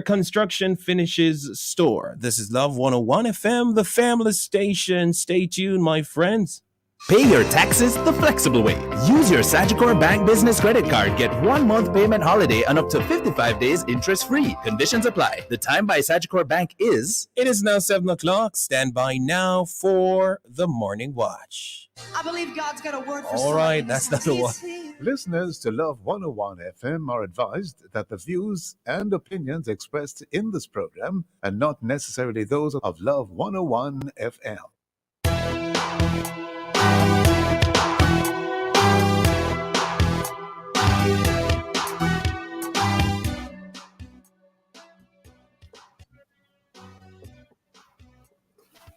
Construction Finishes Store. This is Love 101 FM, the family station. Stay tuned, my friends. Pay your taxes the flexible way. Use your Sagicor Bank Business Credit Card. Get 1 month payment holiday and up to 55 days interest-free. Conditions apply. The time by Sagicor Bank is... It is now 7 o'clock. Stand by now for the Morning Watch. I believe God's got a word for all right, that's not the one. Listeners to Love 101 FM are advised that the views and opinions expressed in this program are not necessarily those of Love 101 FM.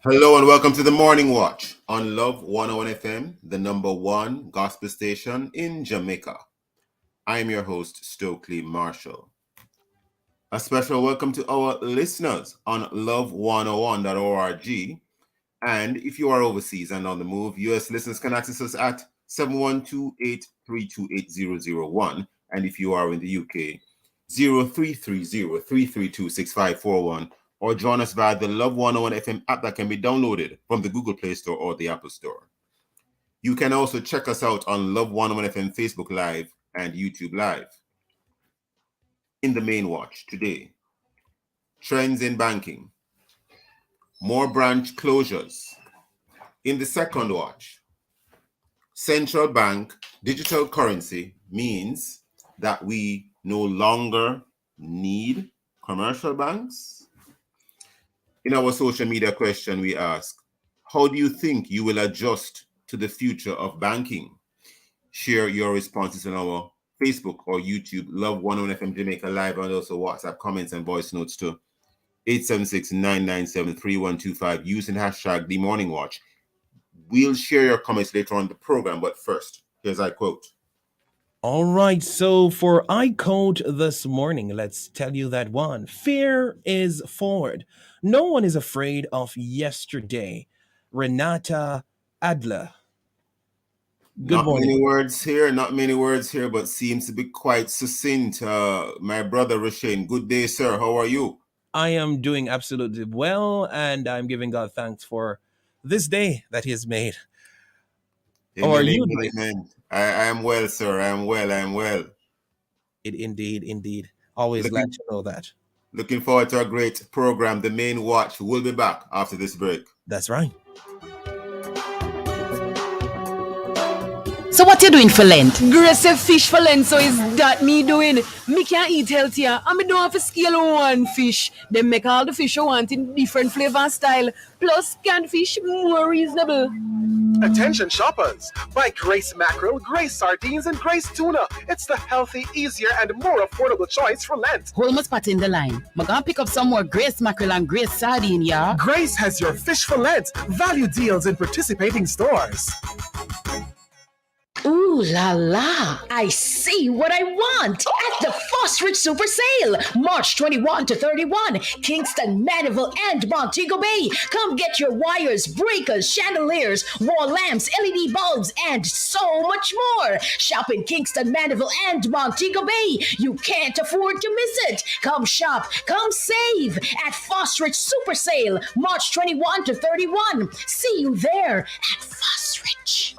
Hello and welcome to the Morning Watch on Love 101 FM, the number one gospel station in Jamaica. I am your host, Stokeley Marshall. A special welcome to our listeners on love101.org. And if you are overseas and on the move, US listeners can access us at 712-832-8001. And if you are in the UK, 0330-332-6541. Or join us via the Love 101 FM app that can be downloaded from the Google Play Store or the Apple Store. You can also check us out on Love 101 FM Facebook Live and YouTube Live. In the main watch today, trends in banking, more branch closures. In the second watch, central bank digital currency means that we no longer need commercial banks. In our social media question, we ask, how do you think you will adjust to the future of banking? Share your responses on our Facebook or YouTube, Love 101 FM Jamaica Live, and also WhatsApp comments and voice notes to 876-997-3125 using hashtag The Morning Watch. We'll share your comments later on the program, but first, here's our quote. All right, so for I quote this morning, let's tell you that one. Fear is forward. No one is afraid of yesterday. Renata Adler. Good morning. Not many words here, but seems to be quite succinct. My brother Rashane, good day, sir. How are you? I am doing absolutely well, and I'm giving God thanks for this day that He has made. How are you doing? Amen. I am well, sir. I am well. Indeed. Always glad to know that. Looking forward to a great program. The main watch will be back after this break. That's right. So what you doing for Lent? Grace a fish for Lent, so is that me doing? Me can't eat healthier, and me don't have to scale one fish. They make all the fish I want in different flavor and style. Plus, canned fish more reasonable. Attention shoppers! Buy Grace Mackerel, Grace Sardines, and Grace Tuna. It's the healthy, easier, and more affordable choice for Lent. Hold my spot in the line. I'm gonna pick up some more Grace Mackerel and Grace Sardine, yeah? Grace has your fish for Lent. Value deals in participating stores. Ooh la la! I see what I want at the Fosterage Super Sale, March 21 to 31, Kingston, Mandeville, and Montego Bay. Come get your wires, breakers, chandeliers, wall lamps, LED bulbs, and so much more. Shop in Kingston, Mandeville, and Montego Bay. You can't afford to miss it. Come shop, come save at Fosterage Super Sale, March 21 to 31. See you there at Fosterage.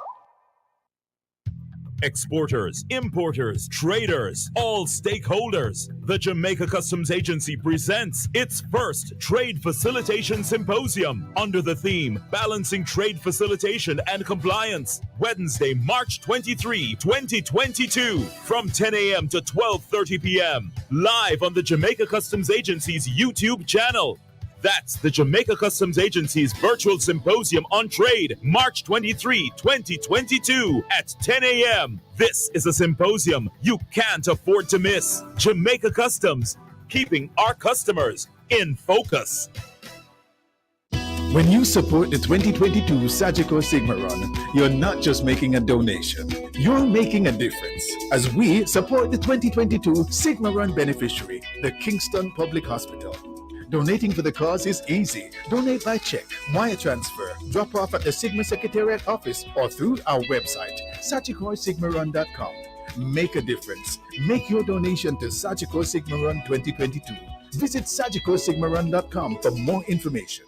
Exporters, importers, traders, all stakeholders. The Jamaica Customs Agency presents its first Trade Facilitation Symposium under the theme Balancing Trade Facilitation and Compliance. Wednesday, March 23, 2022 from 10 a.m. to 12:30 p.m. live on the Jamaica Customs Agency's YouTube channel. That's the Jamaica Customs Agency's virtual symposium on trade, March 23, 2022 at 10 a.m. This is a symposium you can't afford to miss. Jamaica Customs, keeping our customers in focus. When you support the 2022 Sagicor Sigma Run, you're not just making a donation, you're making a difference. As we support the 2022 Sigma Run beneficiary, the Kingston Public Hospital. Donating for the cause is easy. Donate by check, wire transfer, drop off at the Sigma Secretariat office, or through our website, sagicorsigmarun.com. Make a difference. Make your donation to Sagicor Sigma Run 2022. Visit SagicoSigmaRun.com for more information.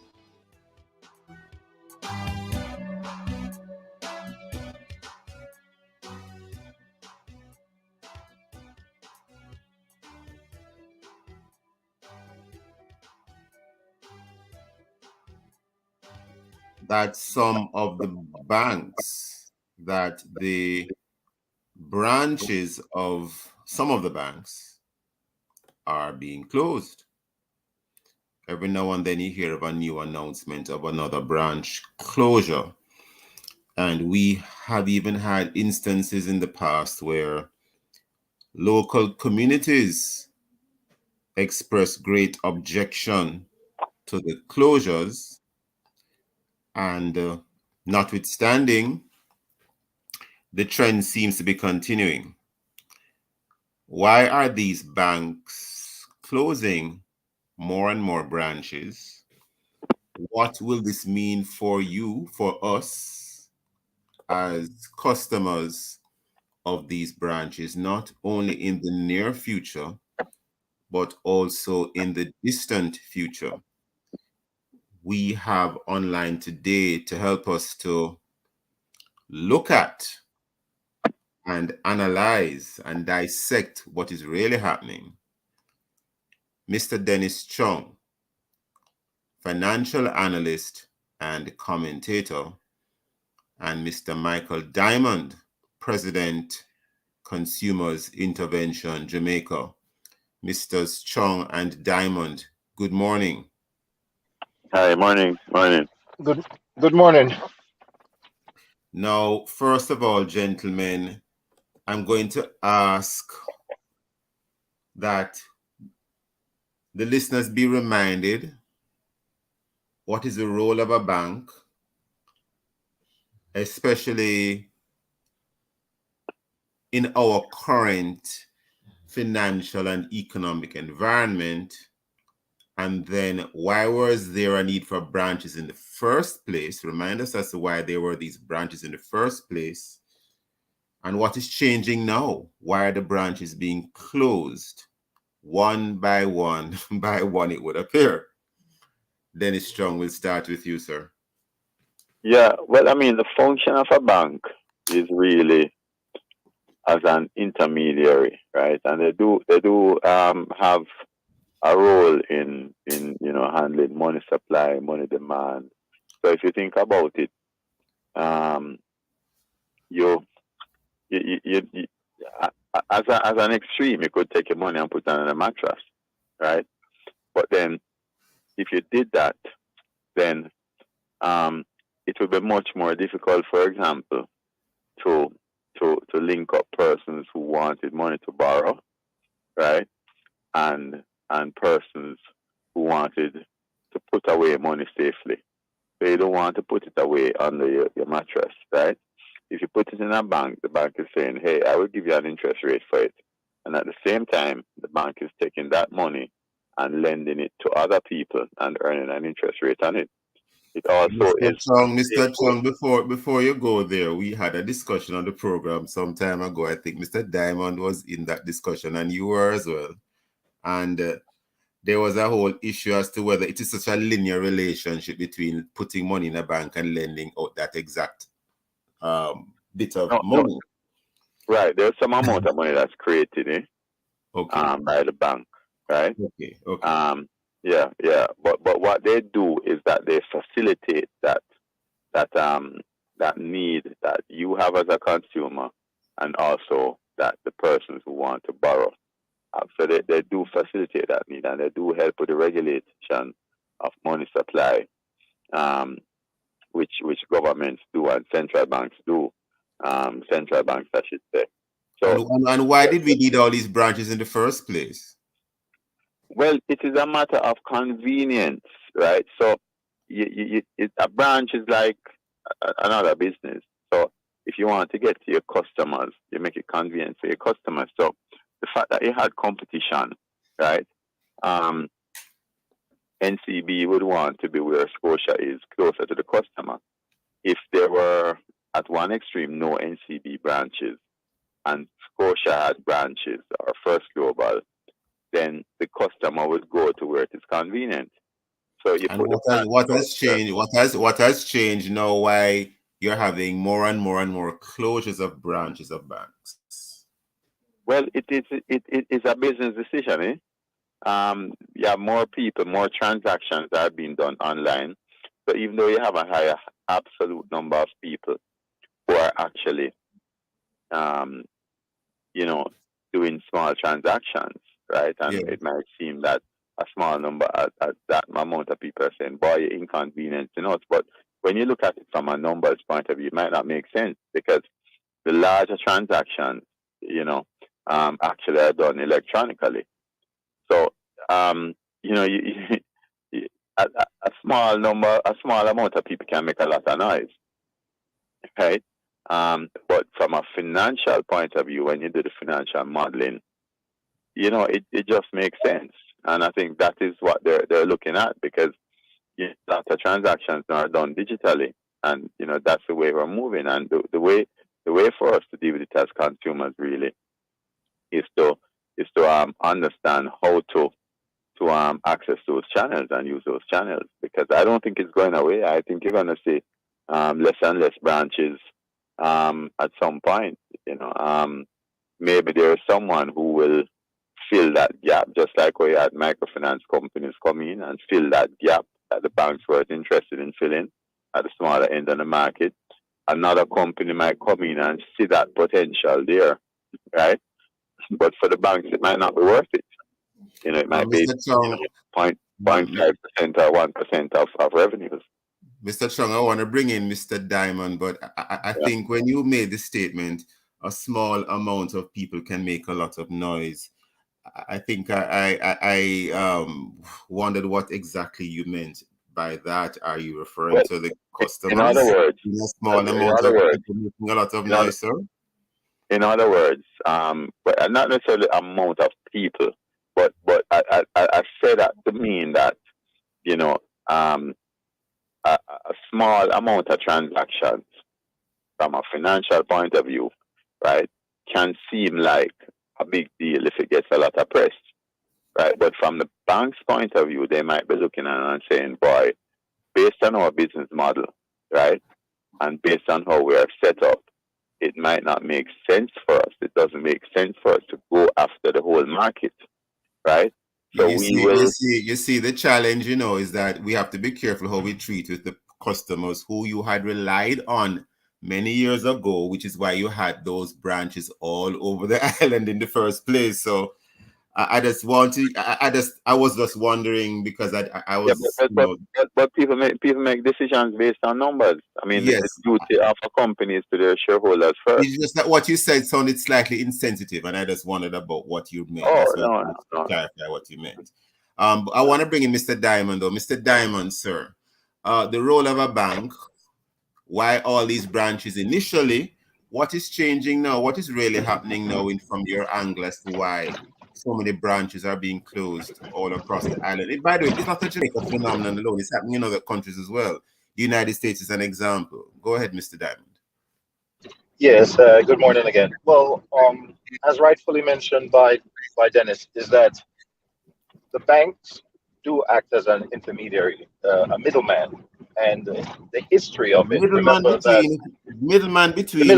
That some of the banks, that the branches of some of the banks are being closed. Every now and then you hear of a new announcement of another branch closure. And we have even had instances in the past where local communities express great objection to the closures, and notwithstanding, the trend seems to be continuing. Why are these banks closing more and more branches? What will this mean for you, for us, as customers of these branches, not only in the near future, but also in the distant future? We have online today to help us to look at and analyze and dissect what is really happening. Mr. Dennis Chung, financial analyst and commentator, and Mr. Michael Diamond, President, Consumers Intervention Jamaica. Mr. Chung and Diamond, good morning. Hi, morning. Good morning. Now, first of all, gentlemen, I'm going to ask that the listeners be reminded what is the role of a bank, especially in our current financial and economic environment, and then why was there a need for branches in the first place? Remind us as to why there were these branches in the first place, and what is changing now? Why are the branches being closed one by one, by one, it would appear? Dennis Strong, we'll start with you, sir. Yeah, well, I mean, the function of a bank is really as an intermediary, right? And they do have a role in handling money supply, money demand. So if you think about it, you as an extreme, you could take your money and put it on a mattress, right? But then, if you did that, then it would be much more difficult, for example, to link up persons who wanted money to borrow, right? And persons who wanted to put away money safely. So you don't want to put it away under your mattress, right? If you put it in a bank, the bank is saying, hey, I will give you an interest rate for it. And at the same time, the bank is taking that money and lending it to other people and earning an interest rate on it. It also Mr. Chung, before you go there, we had a discussion on the program some time ago. I think Mr. Diamond was in that discussion, and you were as well. And there was a whole issue as to whether it is such a linear relationship between putting money in a bank and lending out that exact bit of money. No. Right. There's some amount of money that's created by the bank, right? Okay. Yeah. But what they do is that they facilitate that need that you have as a consumer, and also that the persons who want to borrow. So they do facilitate that need, and they do help with the regulation of money supply, which governments do and central banks do. Central banks, I should say. So, and why did we need all these branches in the first place? Well, it is a matter of convenience, right? So a branch is like another business. So if you want to get to your customers, you make it convenient for your customers. So the fact that you had competition, right? NCB would want to be where Scotia is, closer to the customer. If there were at one extreme no NCB branches and Scotia had branches or First Global, then the customer would go to where it is convenient. So you And put what has changed? What has changed now? Why you're having more and more closures of branches of banks? Well, it is a business decision, eh? Yeah, more people, more transactions are being done online. So even though you have a higher absolute number of people who are actually, you know, doing small transactions, right? And Yeah. it might seem that a small number, at that amount of people are saying, boy, you're inconveniencing us. But when you look at it from a numbers point of view, it might not make sense because the larger transactions, actually are done electronically. So, a small amount of people can make a lot of noise, right? But from a financial point of view, when you do the financial modeling, it just makes sense. And I think that is what they're looking at because lots of transactions are done digitally, and that's the way we're moving. And the way for us to deal with it as consumers really is to understand how to access those channels and use those channels, because I don't think it's going away. I think you're going to see less and less branches at some point. Maybe there is someone who will fill that gap, just like we had microfinance companies come in and fill that gap that the banks were interested in filling at the smaller end of the market. Another company might come in and see that potential there, right? But for the banks, it might not be worth it. It might be 0.5% or 1% of revenues. Mr. Chung, I want to bring in Mr. Diamond, but I think when you made the statement, a small amount of people can make a lot of noise. I think I wondered what exactly you meant by that. Are you referring to the customers? In other words, a small amount of people making a lot of noise, sir? In other words, but not necessarily amount of people, but I say that to mean that a small amount of transactions from a financial point of view, right, can seem like a big deal if it gets a lot of press, right? But from the bank's point of view, they might be looking at it and saying, boy, based on our business model, right, and based on how we are set up, it might not make sense for us. It doesn't make sense for us to go after the whole market, right? So you see, the challenge, is that we have to be careful how we treat with the customers who you had relied on many years ago, which is why you had those branches all over the island in the first place. So I was just wondering because I was. But people make decisions based on numbers. I mean, yes. The duty of a company is to their shareholders first. It's just that what you said sounded slightly insensitive, and I just wondered about what you meant. No. Clarify what you meant. I want to bring in Mr. Diamond, though. Mr. Diamond, sir, the role of a bank. Why all these branches initially? What is changing now? What is really happening now from your angle as to why so many branches are being closed all across the island? By the way, it's not a Jamaica phenomenon alone. It's happening in other countries as well. The United States is an example. Go ahead, Mr. Diamond. Yes, good morning again. Well, as rightfully mentioned by Dennis, is that the banks do act as an intermediary, a middleman, and the history of it. Remember that middleman between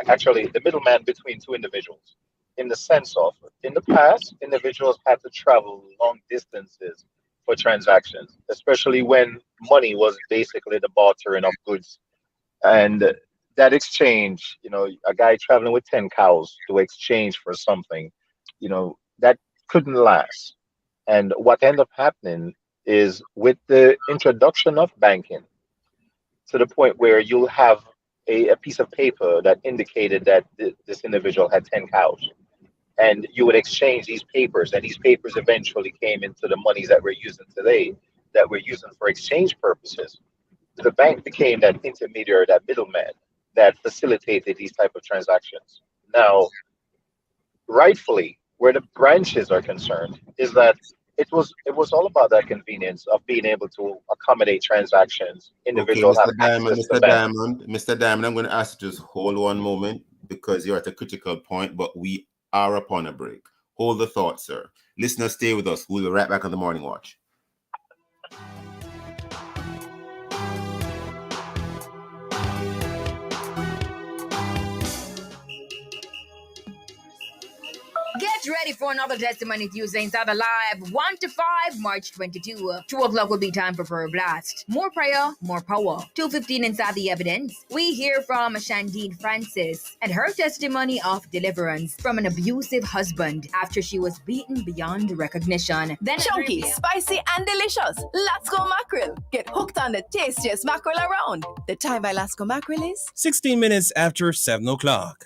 actually the middleman between two individuals, in the sense of in the past, individuals had to travel long distances for transactions, especially when money was basically the bartering of goods, and that exchange, a guy traveling with 10 cows to exchange for something, that couldn't last. And what ended up happening is with the introduction of banking to the point where you'll have a piece of paper that indicated that this individual had 10 cows. And you would exchange these papers, and these papers eventually came into the monies that we're using today, that we're using for exchange purposes. The bank became that intermediary, that middleman that facilitated these type of transactions. Now, rightfully, where the branches are concerned, is that it was all about that convenience of being able to accommodate transactions. Individuals have access to the bank. Mr. Diamond, I'm going to ask you to just hold one moment because you're at a critical point, but we are upon a break. Hold the thought, sir. Listeners, stay with us. We'll be right back on the Morning Watch. Get ready for another Testimony Tuesday inside the live 1 to 5, March 22. 2 o'clock will be time for Prayer Blast. More prayer, more power. 2:15 inside the evidence. We hear from Shandine Francis and her testimony of deliverance from an abusive husband after she was beaten beyond recognition. Then Chunky, spicy, and delicious. Lasco mackerel. Get hooked on the tastiest mackerel around. The time by Lasco mackerel is 16 minutes after 7 o'clock.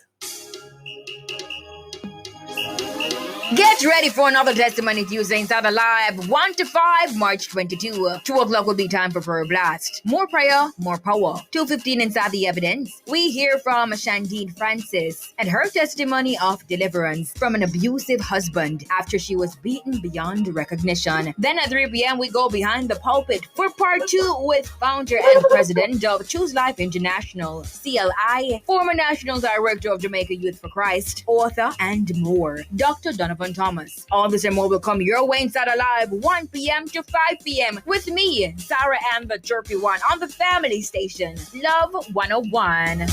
Get ready for another Testimony Tuesday inside the live 1 to 5, March 22. 2 o'clock will be time for Prayer Blast. More prayer, more power. 2:15 inside the evidence. We hear from Shandine Francis and her testimony of deliverance from an abusive husband after she was beaten beyond recognition. Then at 3 p.m. we go behind the pulpit for part 2 with founder and president of Choose Life International, CLI, former National Director of Jamaica Youth for Christ, author, and more, Dr. Donovan Thomas. All this and more will come your way inside Alive 1 p.m. to 5 p.m. with me, Sarah Ann the Chirpy One, on the family station, Love 101.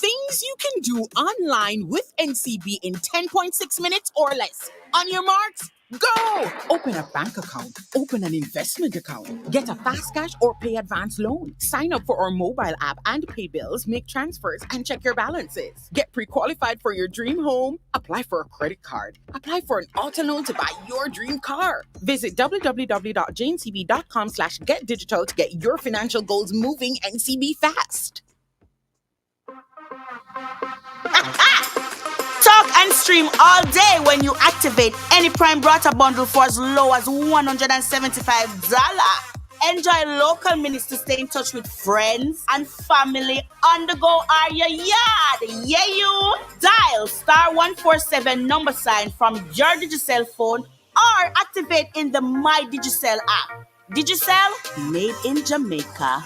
Things you can do online with NCB in 10.6 minutes or less. On your marks, go! Open a bank account. Open an investment account. Get a fast cash or pay advance loan. Sign up for our mobile app and pay bills, make transfers, and check your balances. Get pre-qualified for your dream home. Apply for a credit card. Apply for an auto loan to buy your dream car. Visit www.jncb.com/getdigital to get your financial goals moving NCB fast. Talk and stream all day when you activate any Prime Brata bundle for as low as $175. Enjoy local minutes to stay in touch with friends and family on the go or your yard. Yeah, you dial *147 number sign from your Digicel phone or activate in the My Digicel app. Digicel, made in Jamaica.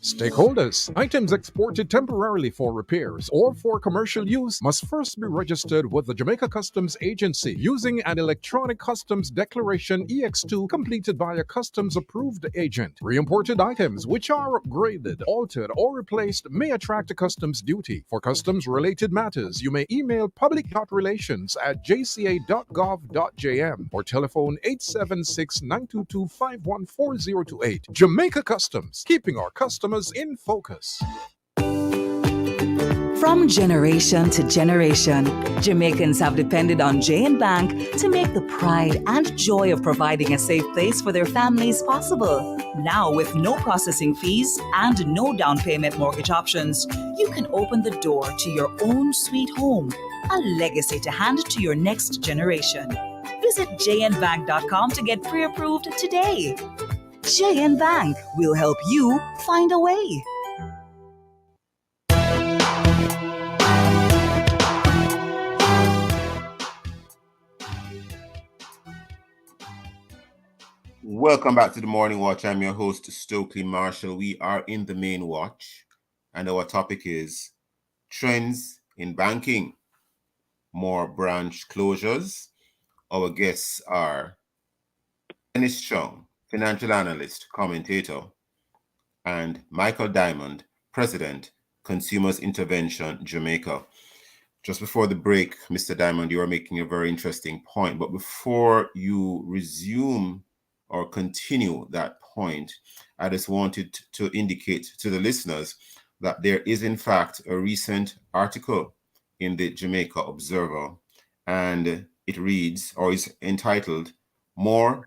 Stakeholders, items exported temporarily for repairs or for commercial use must first be registered with the Jamaica Customs Agency using an electronic customs declaration EX2 completed by a customs approved agent. Re-imported items which are upgraded, altered, or replaced may attract a customs duty. For customs related matters, you may email public.relations@jca.gov.jm or telephone 876-922-51408. Jamaica Customs, keeping our customers in focus. From generation to generation, Jamaicans have depended on J&B Bank to make the pride and joy of providing a safe place for their families possible. Now, with no processing fees and no down payment mortgage options, you can open the door to your own sweet home, a legacy to hand to your next generation. Visit jnbank.com to get pre-approved today. J&B Bank will help you find a way. Welcome back to the Morning Watch. I'm your host, Stokeley Marshall. We are in the main watch, and our topic is trends in banking. More branch closures. Our guests are Dennis Chung, financial analyst, commentator, and Michael Diamond, president, Consumers Intervention Jamaica. Just before the break, Mr. Diamond, you are making a very interesting point. But before you resume or continue that point, I just wanted to indicate to the listeners that there is, in fact, a recent article in the Jamaica Observer, and it reads, or is entitled, More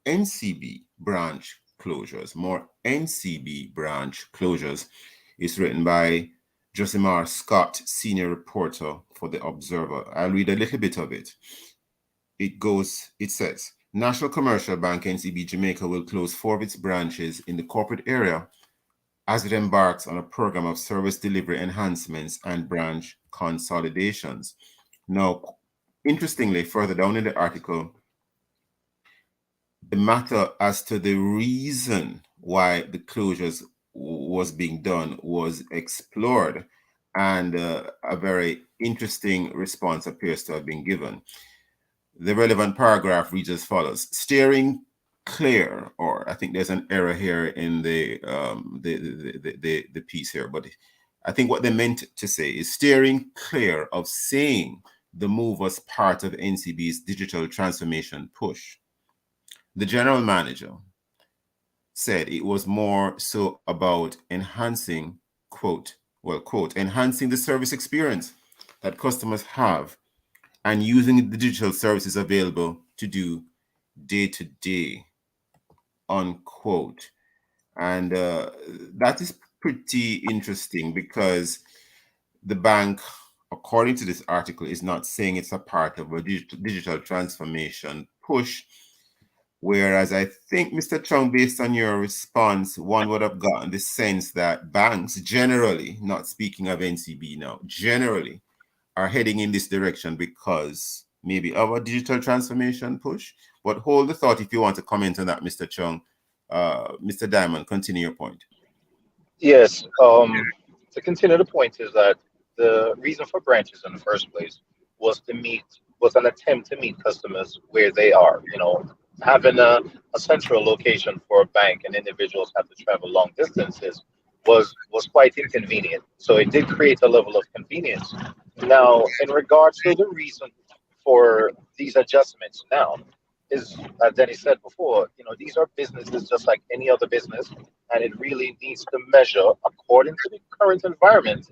NCB branch closures. More NCB branch closures. It's written by Josimar Scott, senior reporter for the Observer. I'll read a little bit of it. It says, National Commercial Bank NCB Jamaica will close 4 of its branches in the corporate area as it embarks on a program of service delivery enhancements and branch consolidations. Now, interestingly, further down in the article, the matter as to the reason why the closures was being done was explored, and a very interesting response appears to have been given. The relevant paragraph reads as follows: steering clear, or I think there's an error here in the piece here, but I think what they meant to say is steering clear of saying the move was part of NCB's digital transformation push. The general manager said it was more so about enhancing, quote, enhancing the service experience that customers have and using the digital services available to do day to day, unquote. And that is pretty interesting because the bank, according to this article, is not saying it's a part of a digital transformation push. Whereas I think, Mr. Chung, based on your response, one would have gotten the sense that banks generally, not speaking of NCB now, generally are heading in this direction because maybe of a digital transformation push. But hold the thought if you want to comment on that, Mr. Chung. Mr. Diamond, continue your point. Yes. To continue, the point is that the reason for branches in the first place was an attempt to meet customers where they are. Having a central location for a bank and individuals have to travel long distances was quite inconvenient. So it did create a level of convenience. Now, in regards to the reason for these adjustments now, is as Denny said before, these are businesses just like any other business, and it really needs to measure according to the current environment.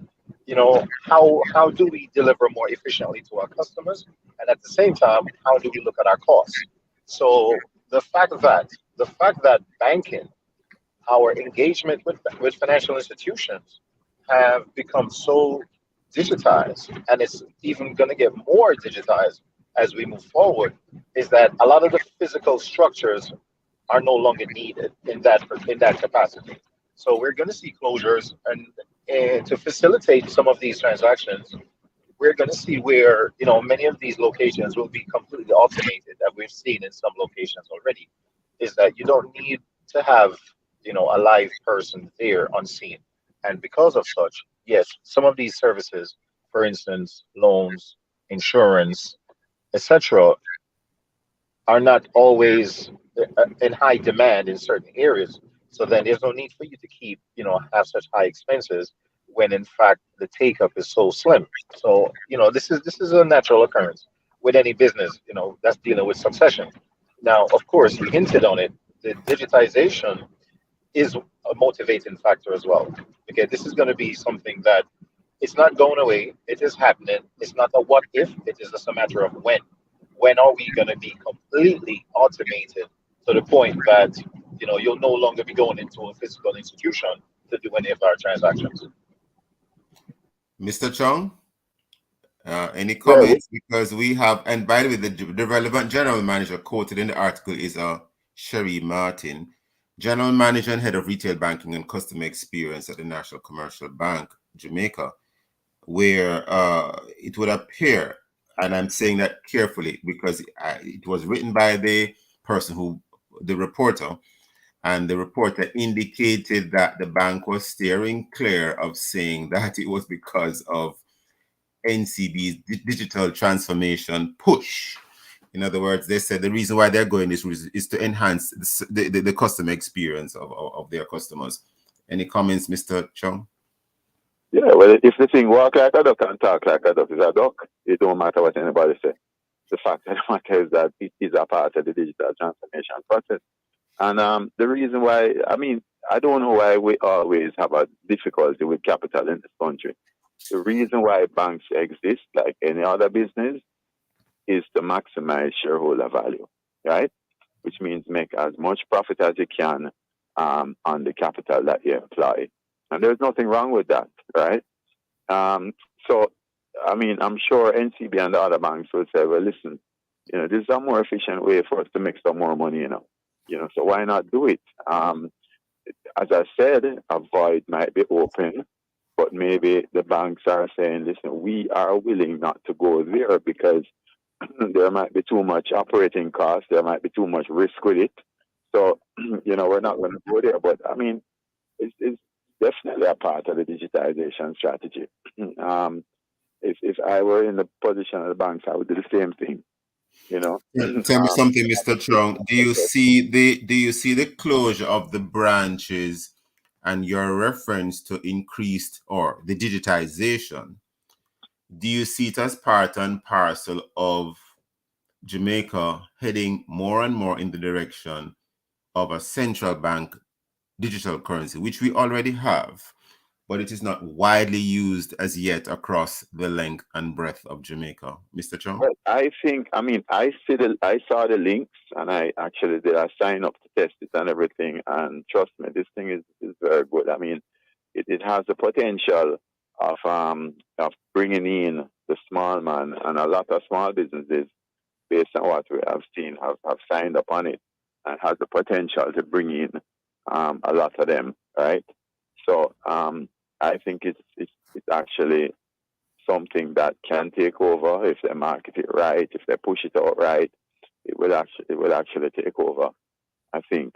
How do we deliver more efficiently to our customers, and at the same time, how do we look at our costs? So the fact that banking, our engagement with financial institutions, have become so digitized, and it's even going to get more digitized as we move forward, is that a lot of the physical structures are no longer needed in that capacity. So we're going to see closures, and to facilitate some of these transactions, we're going to see where many of these locations will be completely automated, that we've seen in some locations already. Is that you don't need to have a live person there unseen, and because of such, yes, some of these services, for instance, loans, insurance, etc., are not always in high demand in certain areas. So then there's no need for you to have such high expenses when in fact the take up is so slim. So this is a natural occurrence with any business that's dealing with succession. Now, of course, you hinted on it. The digitization is a motivating factor as well. Okay, this is going to be something that it's not going away. It is happening. It's not a what if. It is just a matter of when. When are we going to be completely automated to the point that you'll no longer be going into a physical institution to do any of our transactions? Mr. Chung, any comments? Because we have, and by the way, the relevant general manager quoted in the article is Sherry Martin, general manager and head of retail banking and customer experience at the National Commercial Bank, Jamaica, where it would appear, and I'm saying that carefully because it was written by the reporter, and the reporter indicated that the bank was steering clear of saying that it was because of NCB's digital transformation push. In other words, they said the reason why they're going this route is to enhance the customer experience of their customers. Any comments, Mr. Chung? Yeah, well, if the thing walk like a duck and talk like a duck is a duck, it don't matter what anybody say. The fact of the matter is that it is a part of the digital transformation process. And the reason why, I don't know why we always have a difficulty with capital in this country. The reason why banks exist, like any other business, is to maximize shareholder value, right? Which means make as much profit as you can on the capital that you employ. And there's nothing wrong with that, right? So, I'm sure NCB and the other banks will say, well, listen, this is a more efficient way for us to make some more money, so why not do it? As I said, a void might be open, but maybe the banks are saying, listen, we are willing not to go there because there might be too much operating costs, there might be too much risk with it. So, we're not going to go there. But definitely a part of the digitization strategy. If I were in the position of the banks, I would do the same thing. You know. Tell me something, Mr. Chung. Do you see the closure of the branches and your reference to increased or the digitization? Do you see it as part and parcel of Jamaica heading more and more in the direction of a central bank digital currency, which we already have, but it is not widely used as yet across the length and breadth of Jamaica? Mr. Chung? Well, I saw the links, and I actually did a sign up to test it and everything. And trust me, this thing is very good. I mean, it has the potential of bringing in the small man, and a lot of small businesses, based on what we have seen, have signed up on it, and has the potential to bring in a lot of them, right? So I think it's actually something that can take over if they market it right, if they push it out right. It will actually take over, I think.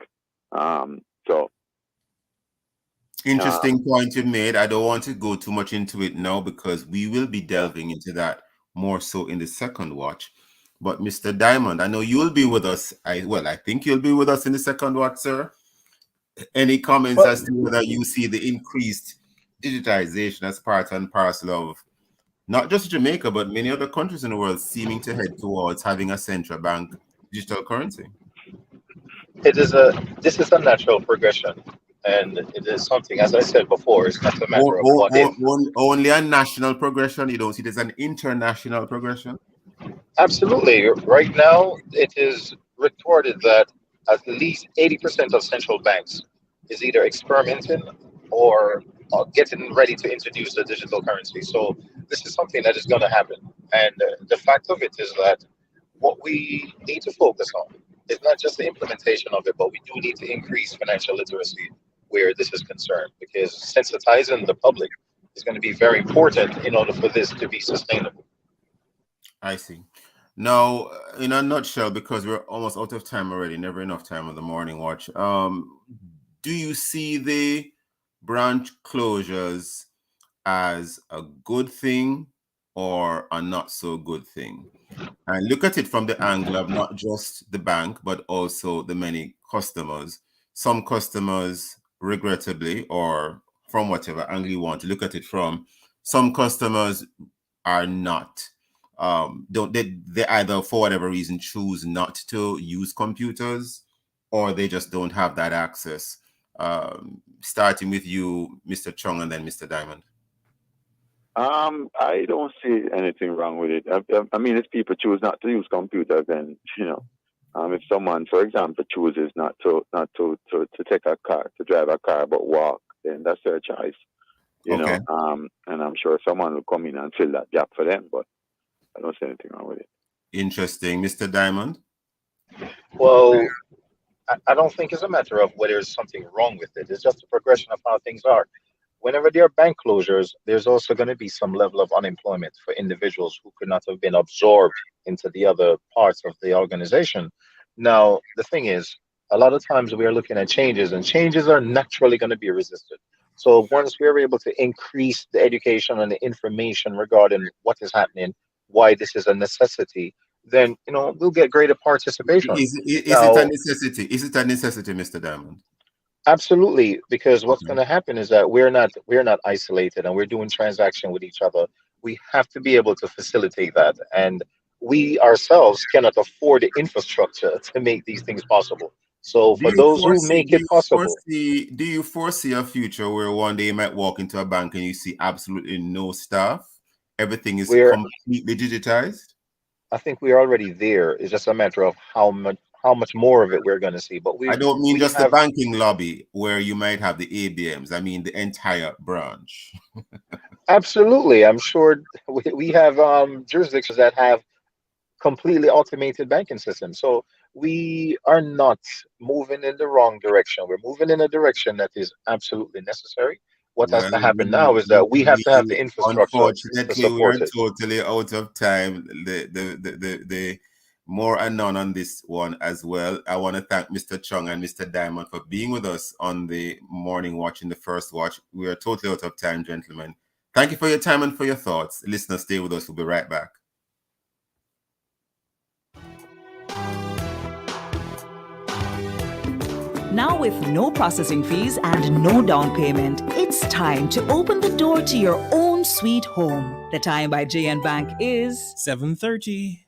Interesting point you made. I don't want to go too much into it now because we will be delving into that more so in the second watch. But Mr. Diamond, I know you'll be with us. I think you'll be with us in the second watch, sir. Any comments as to whether you see the increased digitization as part and parcel of not just Jamaica, but many other countries in the world seeming to head towards having a central bank digital currency? This is a natural progression, and it is something, as I said before, it's not a matter of what if. Only a national progression. You don't see it as an international progression. Absolutely. Right now, it is reported that at least 80% of central banks is either experimenting or getting ready to introduce a digital currency. So this is something that is going to happen. And the fact of it is that what we need to focus on is not just the implementation of it, but we do need to increase financial literacy where this is concerned, because sensitizing the public is going to be very important in order for this to be sustainable. I see. Now, in a nutshell, because we're almost out of time already, never enough time on the morning watch. Do you see the branch closures as a good thing or a not so good thing? And look at it from the angle of not just the bank, but also the many customers. Some customers, regrettably, or from whatever angle you want to look at it from, some customers are not. They either for whatever reason choose not to use computers, or they just don't have that access. Starting with you, Mr. Chung, and then Mr. Diamond. I don't see anything wrong with it. I mean, if people choose not to use computers, then if someone, for example, chooses not to take a car, to drive a car, but walk, then that's their choice. You know, and I'm sure someone will come in and fill that gap for them, but I don't see anything wrong with it. Interesting. Mr. Diamond? Well, I don't think it's a matter of whether there's something wrong with it. It's just a progression of how things are. Whenever there are bank closures, there's also going to be some level of unemployment for individuals who could not have been absorbed into the other parts of the organization. Now, the thing is, a lot of times we are looking at changes, and changes are naturally going to be resisted. So once we are able to increase the education and the information regarding what is happening, why this is a necessity, then we'll get greater participation. Is it a necessity? Is it a necessity, Mr. Diamond? Absolutely, because what's going to happen is that we're not isolated, and we're doing transaction with each other. We have to be able to facilitate that, and we ourselves cannot afford the infrastructure to make these things possible. So for those who make it possible, do you foresee a future where one day you might walk into a bank and you see absolutely no staff? Everything is completely digitized? I think we're already there. It's just a matter of how much more of it we're going to see. But I don't mean just the banking lobby where you might have the ABMs. I mean the entire branch. Absolutely. I'm sure we have jurisdictions that have completely automated banking systems. So we are not moving in the wrong direction. We're moving in a direction that is absolutely necessary. What has to happen now is that we have to have the infrastructure to Unfortunately, support we're it. totally out of time. The more anon on this one as well. I want to thank Mr. Chung and Mr. Diamond for being with us on the morning watch in the first watch. We are totally out of time, gentlemen. Thank you for your time and for your thoughts. Listeners, stay with us. We'll be right back. Now, with no processing fees and no down payment, it's time to open the door to your own sweet home. The time by JN Bank is 7:30.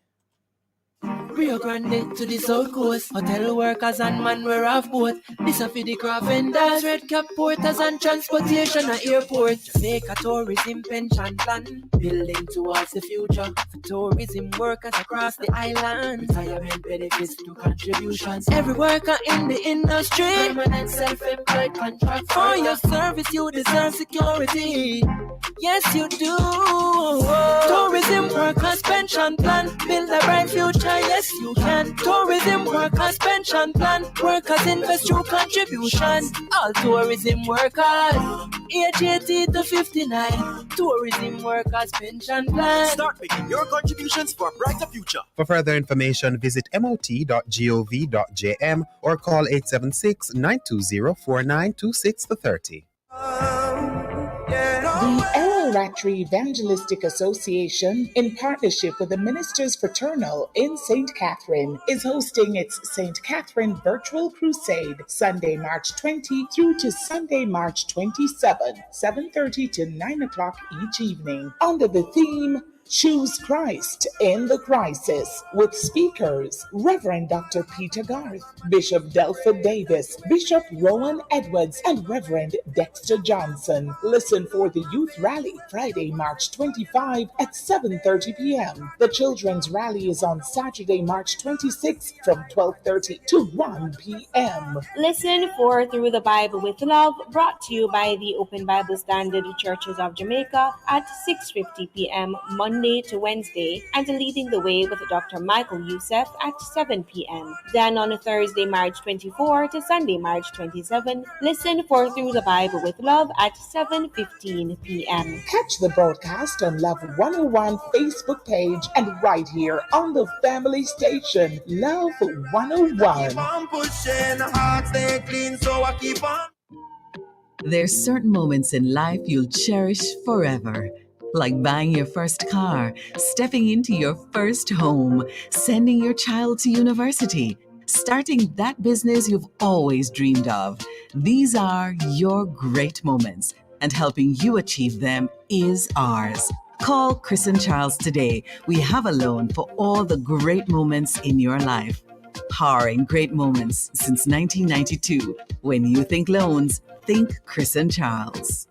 Rio Grande to the South Coast. Hotel workers and man we're off boat. This a for the craft vendors, red cap porters and transportation at airport. Jamaica tourism pension plan, building towards the future. For tourism workers across the island, retirement benefits to contributions. Every worker in the industry, permanent self-employed contract. For your service you deserve security. Yes you do. Tourism workers pension plan, build a bright future. Yes you can. Tourism workers pension plan, workers invest through contribution. All tourism workers, age 80 to 59. Tourism workers pension plan. Start making your contributions for a brighter future. For further information, visit mot.gov.jm or call 876-920-4926 for 30. The El Ratri Evangelistic Association, in partnership with the Ministers Fraternal in St. Catherine, is hosting its St. Catherine Virtual Crusade, Sunday, March 20 through to Sunday, March 27, 7:30 to 9 o'clock each evening, under the theme Choose Christ in the Crisis, with speakers Reverend Dr. Peter Garth, Bishop Delford Davis, Bishop Rowan Edwards, and Reverend Dexter Johnson. Listen for the Youth Rally, Friday, March 25 at 7:30 p.m. The Children's Rally is on Saturday, March 26 from 12:30 to 1 p.m. Listen for Through the Bible with Love, brought to you by the Open Bible Standard Churches of Jamaica at 6:50 p.m. Monday to Wednesday, and Leading the Way with Dr. Michael Youssef at 7 p.m. Then on Thursday, March 24 to Sunday, March 27, listen for Through the Bible with Love at 7:15 p.m. Catch the broadcast on Love 101 Facebook page and right here on the family station, Love 101. There's certain moments in life you'll cherish forever. Like buying your first car, stepping into your first home, sending your child to university, starting that business you've always dreamed of. These are your great moments, and helping you achieve them is ours. Call Chris and Charles today. We have a loan for all the great moments in your life. Powering great moments since 1992. When you think loans, think Chris and Charles.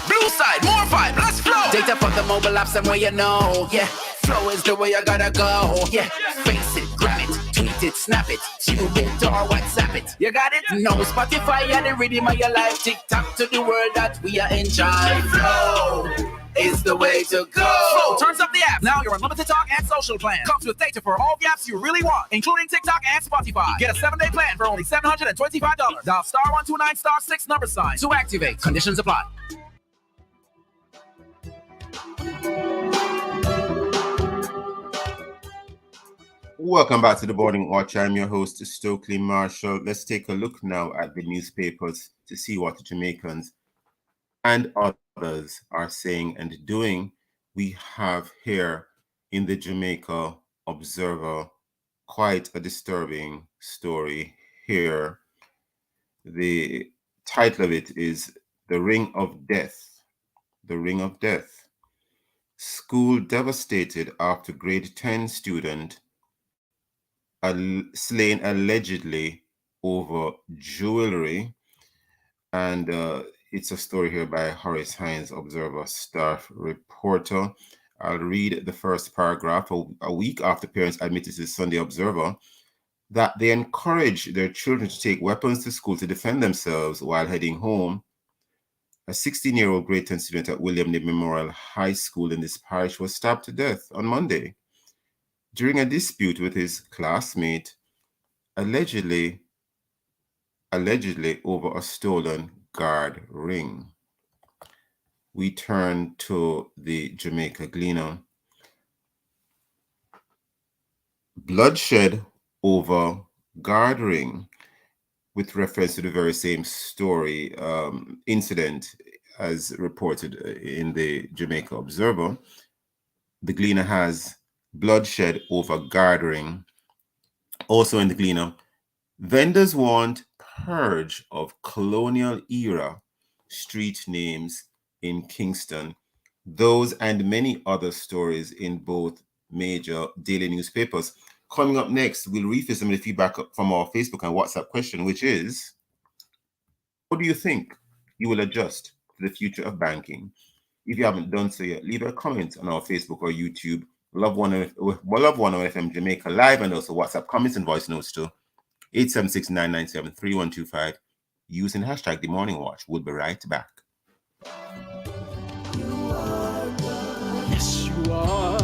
Blue side, more vibe, let's flow. Data from the mobile apps and where you know. Yeah, flow is the way I gotta go. Yeah, face it, grab it, tweet it, snap it, tube it or WhatsApp it. You got it? No, Spotify and the rhythm of your life. TikTok to the world that we are enjoying. Flow is the way to go. Flow turns up the app. Now your unlimited talk and social plan comes with data for all the apps you really want, including TikTok and Spotify. Get a 7-day plan for only $725. Dial *129 *6 # to activate. Conditions apply. Welcome back to the Morning Watch. I'm your host, Stokeley Marshall. Let's take a look now at the newspapers to see what the Jamaicans and others are saying and doing. We have here in the Jamaica Observer quite a disturbing story here. The title of it is The Ring of Death. The Ring of Death. School devastated after grade 10 student slain allegedly over jewelry. And it's a story here by Horace Hines, Observer staff reporter. I'll read the first paragraph. A week after parents admitted to the Sunday Observer that they encourage their children to take weapons to school to defend themselves while heading home, a 16-year-old grade 10 student at William Knibb Memorial High School in this parish was stabbed to death on Monday during a dispute with his classmate, allegedly over a stolen guard ring. We turn to the Jamaica Gleaner. bloodshed over gartering, with reference to the very same story incident as reported in the Jamaica Observer. The Gleaner has bloodshed over gartering. Also in the Gleaner, vendors want purge of colonial era street names in Kingston. Those and many other stories in both major daily newspapers. Coming up next, we'll read some of the feedback from our Facebook and WhatsApp question, which is, how do you think you will adjust to the future of banking? If you haven't done so yet, leave a comment on our Facebook or YouTube. Love One FM Jamaica Live, and also WhatsApp comments and voice notes to 876-997-3125 using hashtag The Morning Watch. We'll be right back. Yes, you are.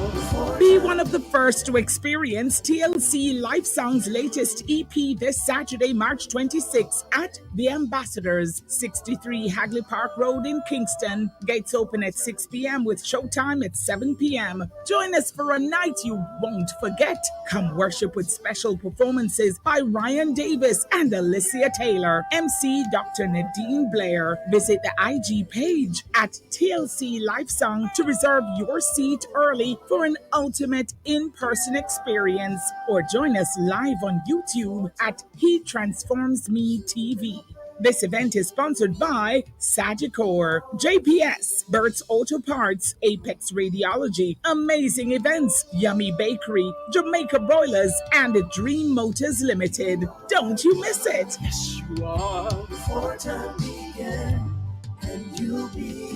Be one of the first to experience TLC Life Song's latest EP this Saturday, March 26 at The Ambassadors, 63 Hagley Park Road in Kingston. Gates open at 6 p.m. with showtime at 7 p.m. Join us for a night you won't forget. Come worship with special performances by Ryan Davis and Alicia Taylor. MC Dr. Nadine Blair. Visit the IG page at TLC Life Song to reserve your seat early for an ultimate in-person experience, or join us live on YouTube at He Transforms Me TV. This event is sponsored by Sagicor, JPS, Burt's Auto Parts, Apex Radiology, Amazing Events, Yummy Bakery, Jamaica Broilers, and Dream Motors Limited. Don't you miss it. Yes, you are. Before time began, and you'll be.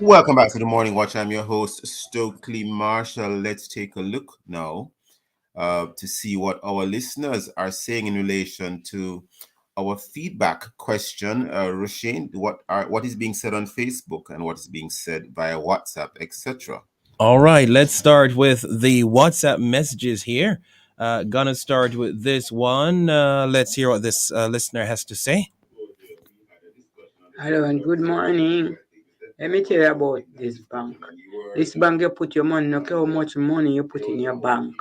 Welcome back to the Morning Watch. I'm your host, Stokeley Marshall. Let's take a look now to see what our listeners are saying in relation to our feedback question. Roshane, what is being said on Facebook and what is being said via WhatsApp, etc.? All right, let's start with the WhatsApp messages here. Gonna start with this one. Let's hear what this listener has to say. Hello and good morning. Let me tell you about this bank. This bank, you put your money, no care how much money you put in your bank,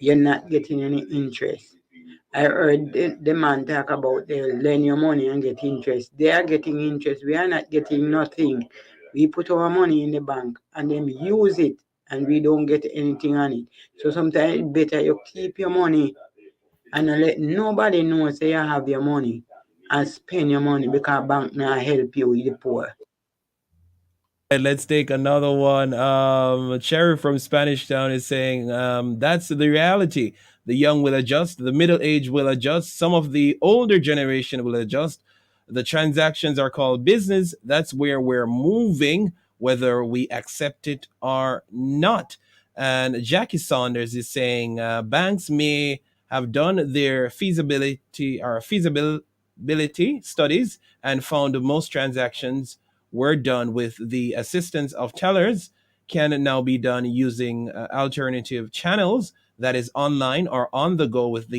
you're not getting any interest. I heard the man talk about they lend your money and get interest. They are getting interest. We are not getting nothing. We put our money in the bank and then use it and we don't get anything on it. So sometimes it's better you keep your money and let nobody know say you have your money and spend your money because bank not help you with the poor. And let's take another one. Cherry from Spanish Town is saying that's the reality. The young will adjust, the middle age will adjust, some of the older generation will adjust. The transactions are called business. That's where we're moving, whether we accept it or not. And Jackie Saunders is saying banks may have done their feasibility studies and found most transactions were done with the assistance of tellers can now be done using alternative channels, that is online or on the go with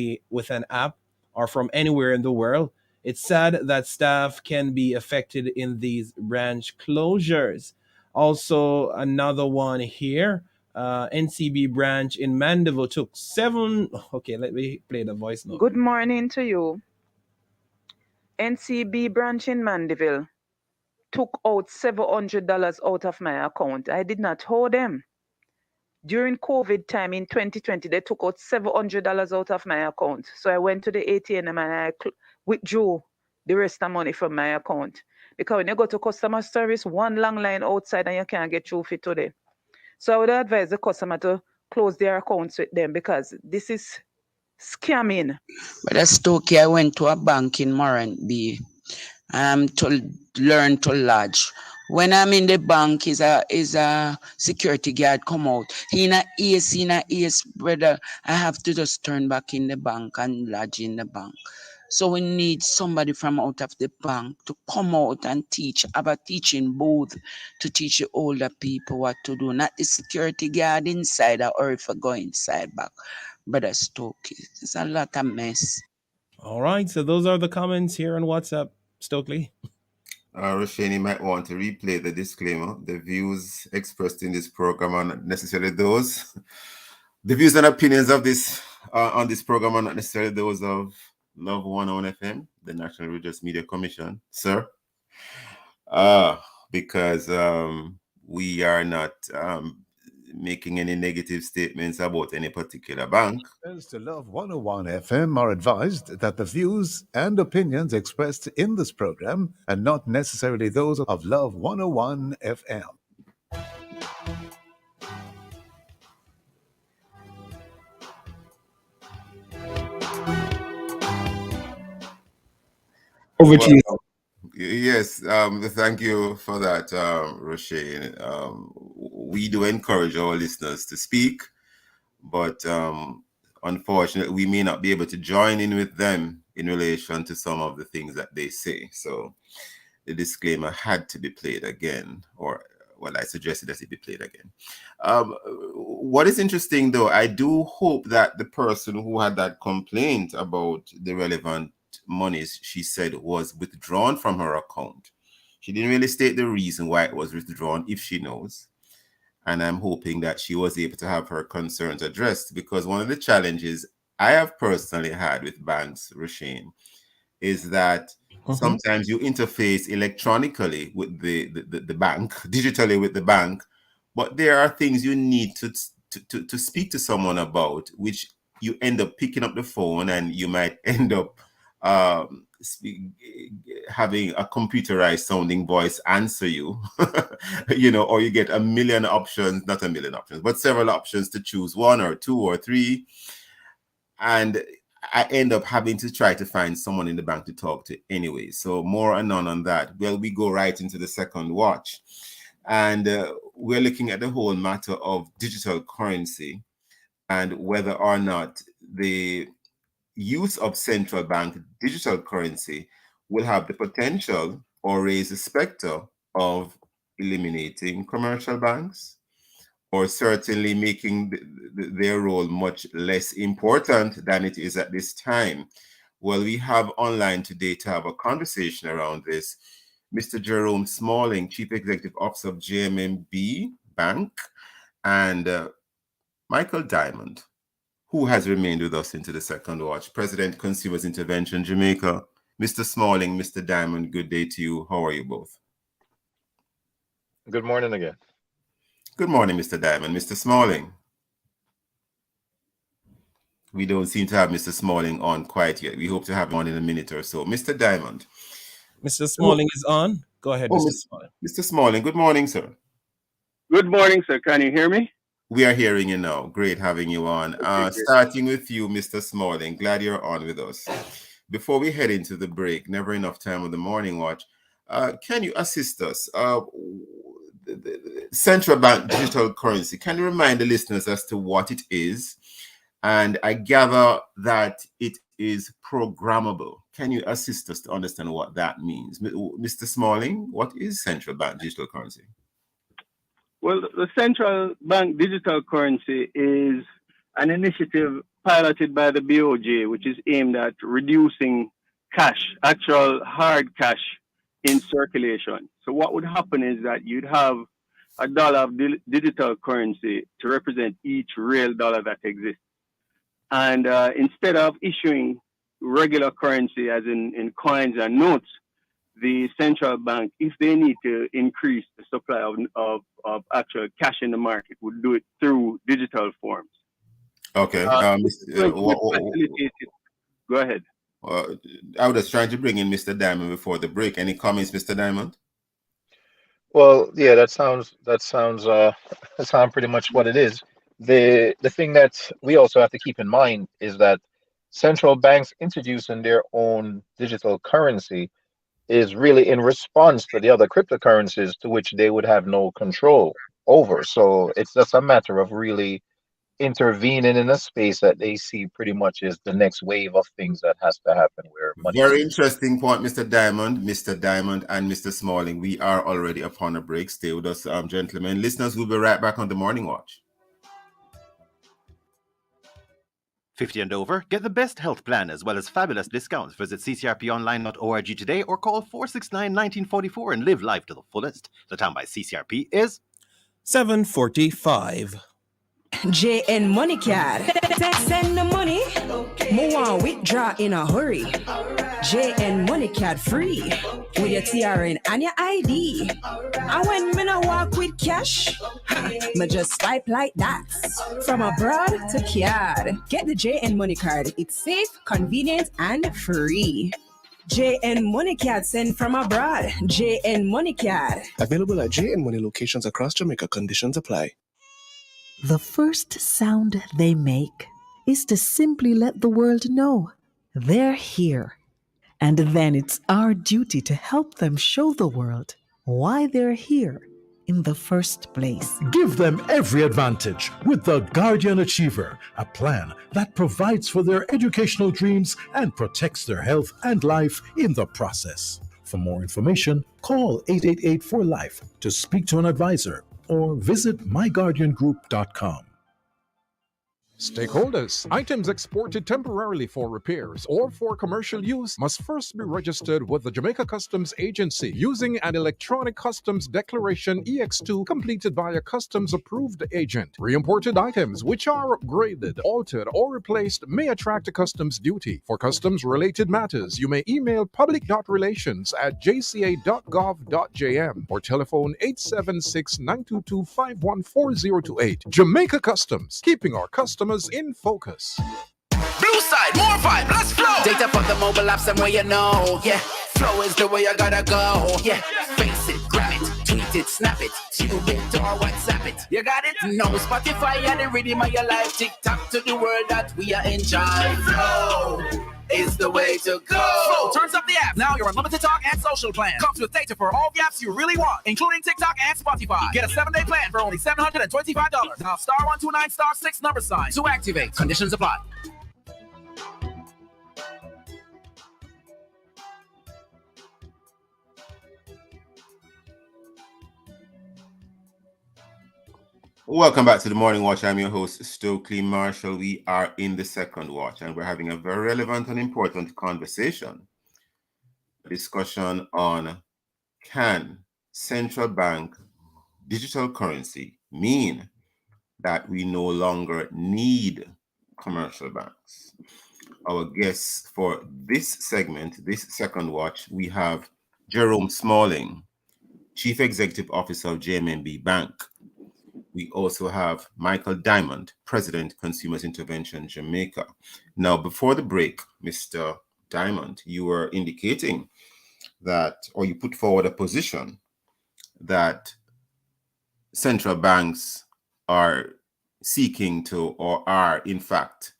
an app or from anywhere in the world. It's sad that staff can be affected in these branch closures. Also, another one here. NCB branch in Mandeville took 7. Okay, let me play the voice note. Good morning to you. NCB branch in Mandeville took out $700 out of my account. I did not hold them. During COVID time in 2020, they took out $700 out of my account. So I went to the ATM and I withdrew the rest of the money from my account. Because when you go to customer service, one long line outside and you can't get through for today. So I would advise the customer to close their accounts with them because this is scamming. But at Stokeley, I went to a bank in Morantby to learn to lodge. When I'm in the bank, is a security guard come out. He in a ears, brother. I have to just turn back in the bank and lodge in the bank. So we need somebody from out of the bank to come out and teach, have a teaching booth to teach the older people what to do, not the security guard inside or if I go inside back. Brother Stokey, it's a lot of mess. All right, so those are the comments here on WhatsApp, Stokely. Roshani might want to replay the disclaimer. The views expressed in this program are not necessarily those. The views and opinions of this on this program are not necessarily those of Love 101 FM, the National Religious Media Commission, sir. Because we are not making any negative statements about any particular bank. Listeners to Love 101 FM are advised that the views and opinions expressed in this program are not necessarily those of Love 101 FM. Over to you. Yes, thank you for that, Roshane. We do encourage our listeners to speak, but unfortunately, we may not be able to join in with them in relation to some of the things that they say. So the disclaimer had to be played again, or well, I suggested that it be played again. What is interesting, though, I do hope that the person who had that complaint about the relevant monies, she said, was withdrawn from her account. She didn't really state the reason why it was withdrawn, if she knows. And I'm hoping that she was able to have her concerns addressed, because one of the challenges I have personally had with banks, Roshane, is that sometimes you interface electronically with the bank, digitally with the bank, but there are things you need to speak to someone about, which you end up picking up the phone and you might end up having a computerized sounding voice answer you, or you get a million options, not a million options, but several options to choose one or two or three. And I end up having to try to find someone in the bank to talk to anyway. So more anon on that. Well, we go right into the second watch. And we're looking at the whole matter of digital currency and whether or not the use of central bank digital currency will have the potential or raise the specter of eliminating commercial banks, or certainly making their role much less important than it is at this time. Well, we have online today to have a conversation around this Mr. Jerome Smalling, Chief Executive Officer of JMMB Bank, and Michael Diamond, who has remained with us into the second watch, President Consumers Intervention Jamaica. Mr. Smalling, Mr. Diamond, good day to you. How are you both? Good morning again. Good morning, Mr. Diamond. Mr. Smalling. We don't seem to have Mr. Smalling on quite yet. We hope to have him on in a minute or so. Mr. Diamond. Mr. Smalling is on. Go ahead, Mr. Smalling. Mr. Smalling, good morning, sir. Good morning, sir. Can you hear me? We are hearing you now. Great having you on. Starting with you, Mr. Smalling. Glad you're on with us. Before we head into the break, never enough time with the morning watch, can you assist us? The central bank digital currency, can you remind the listeners as to what it is? And I gather that it is programmable. Can you assist us to understand what that means? Mr. Smalling, what is central bank digital currency? Well, the central bank digital currency is an initiative piloted by the BOJ, which is aimed at reducing cash, actual hard cash in circulation. So what would happen is that you'd have a dollar of digital currency to represent each real dollar that exists. And instead of issuing regular currency, as in coins and notes, the central bank, if they need to increase the supply of actual cash in the market, would do it through digital forms. Okay. Go ahead. I was just trying to bring in Mr. Diamond before the break. Any comments, Mr. Diamond? Well, yeah, that sounds pretty much what it is. The thing that we also have to keep in mind is that central banks introducing their own digital currency is really in response to the other cryptocurrencies to which they would have no control over. So it's just a matter of really intervening in a space that they see pretty much is the next wave of things that has to happen where money is. Very interesting point, Mr. Diamond, and Mr. Smalling. We are already upon a break. Stay with us, gentlemen. Listeners, we'll be right back on the Morning Watch. 50 and over, get the best health plan as well as fabulous discounts. Visit ccrponline.org today or call 469-1944 and live life to the fullest. The time by CCRP is 7:45. JN Money Card. Send the money. More withdraw in a hurry. JN Money Card free. With your TRN and your ID. And when me no walk with cash, me just swipe like that. From abroad to card. Get the JN Money Card. It's safe, convenient, and free. JN Money Card sent from abroad. JN Money Card. Available at JN Money locations across Jamaica. Conditions apply. The first sound they make is to simply let the world know they're here. And then it's our duty to help them show the world why they're here in the first place. Give them every advantage with the Guardian Achiever, a plan that provides for their educational dreams and protects their health and life in the process. For more information, call 888-4LIFE to speak to an advisor or visit myguardiangroup.com. Stakeholders, items exported temporarily for repairs or for commercial use must first be registered with the Jamaica Customs Agency using an electronic customs declaration EX2 completed by a customs approved agent. Re-imported items which are upgraded, altered, or replaced may attract a customs duty. For customs related matters, you may email public.relations@jca.gov.jm or telephone 876-922-51408. Jamaica Customs, keeping our customers in focus. Blue side, more vibe, let's flow. Data from the mobile apps and where you know. Yeah, flow is the way you gotta go. Yeah, face it, grab it, tweet it, snap it, tube it or WhatsApp it. You got it? No Spotify and the rhythm of your life. TikTok to the world that we are enjoying. Flow is the way to go. Flow turns up the app. Now your unlimited talk and social plan comes with data for all the apps you really want, including TikTok and Spotify. Get a 7-day plan for only $725. Now *129*6 to activate. Conditions apply. Welcome back to the Morning Watch. I'm your host, Stokeley Marshall. We are in the second watch, and we're having a very relevant and important conversation. A discussion on, can central bank digital currency mean that we no longer need commercial banks? Our guests for this segment, this second watch, we have Jerome Smalling, Chief Executive Officer of JMMB Bank. We also have Michael Diamond, President, Consumers Intervention Jamaica. Now, before the break, Mr. Diamond, you were indicating that, or you put forward a position that central banks are seeking to, or are in fact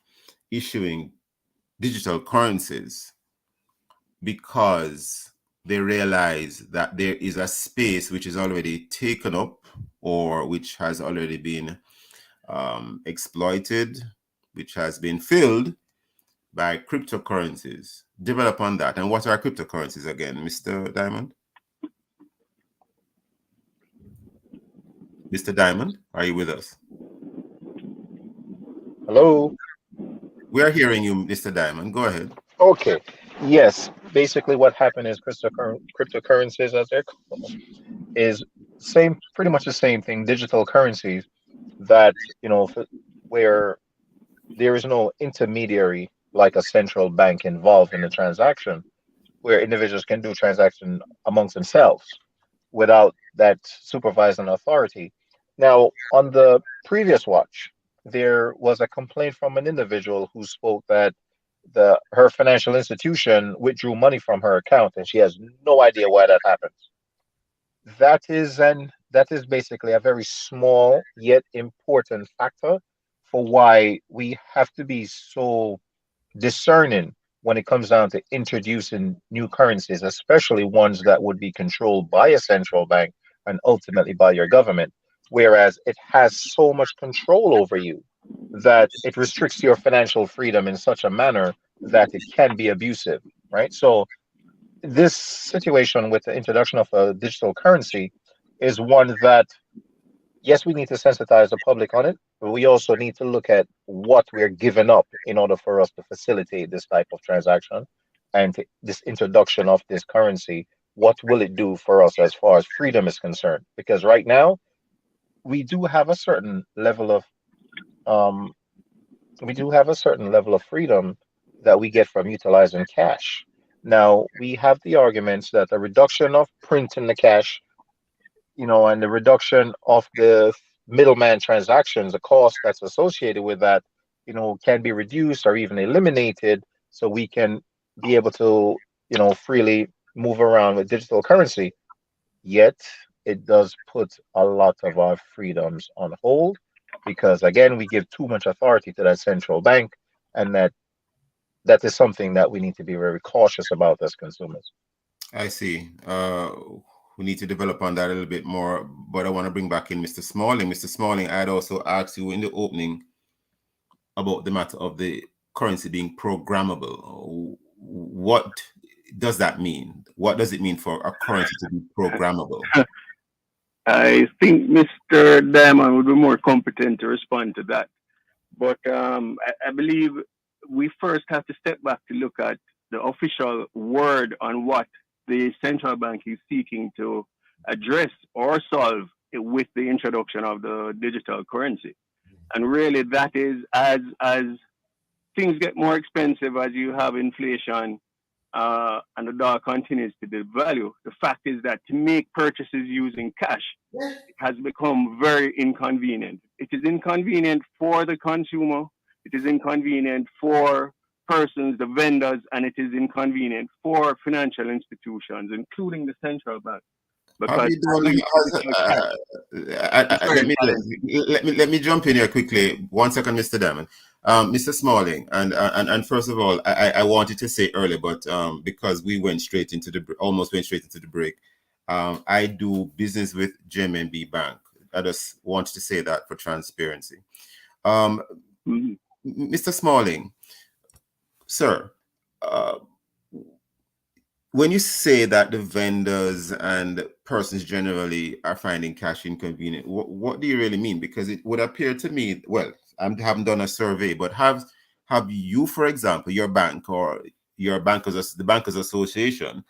issuing digital currencies because they realize that there is a space which is already taken up or which has already been exploited, which has been filled by cryptocurrencies. Develop on that. And what are cryptocurrencies again, Mr. Diamond? Mr. Diamond, are you with us? Hello? We are hearing you, Mr. Diamond. Go ahead. Okay. Yes. Basically what happened is cryptocurrencies, as they're called, is pretty much the same thing, digital currencies that, where there is no intermediary like a central bank involved in the transaction, where individuals can do transaction amongst themselves without that supervising authority. Now, on the previous watch, there was a complaint from an individual who spoke that her financial institution withdrew money from her account and she has no idea why that happens. That is basically a very small yet important factor for why we have to be so discerning when it comes down to introducing new currencies, especially ones that would be controlled by a central bank and ultimately by your government, whereas it has so much control over you that it restricts your financial freedom in such a manner that it can be abusive, right? So this situation with the introduction of a digital currency is one that, yes, we need to sensitize the public on it, but we also need to look at what we're giving up in order for us to facilitate this type of transaction and this introduction of this currency. What will it do for us as far as freedom is concerned? Because right now we do have a certain level of um, freedom that we get from utilizing cash. Now we have the arguments that the reduction of printing the cash, and the reduction of the middleman transactions, the cost that's associated with that, can be reduced or even eliminated, so we can be able to, freely move around with digital currency. Yet, it does put a lot of our freedoms on hold because, again, we give too much authority to that central bank, and that is something that we need to be very cautious about as consumers. I see. We need to develop on that a little bit more, but I want to bring back in Mr. Smalling. Mr. Smalling, I'd also asked you in the opening about the matter of the currency being programmable. What does that mean? What does it mean for a currency to be programmable? I think Mr. Diamond would be more competent to respond to that. But I believe we first have to step back to look at the official word on what the central bank is seeking to address or solve with the introduction of the digital currency. And really, that is as things get more expensive, as you have inflation and the dollar continues to devalue, the fact is that to make purchases using cash has become very inconvenient. It is inconvenient for the consumer, it is inconvenient for persons, the vendors, and it is inconvenient for financial institutions, including the central bank. Let me jump in here quickly. 1 second, Mr. Diamond. Mr. Smalling, and first of all, I wanted to say earlier, but because we almost went straight into the break, I do business with JMB Bank. I just wanted to say that for transparency. Mr. Smalling, sir, when you say that the vendors and persons generally are finding cash inconvenient, what do you really mean? Because it would appear to me, well, I haven't done a survey, but have you, for example, your bank or the Bankers Association,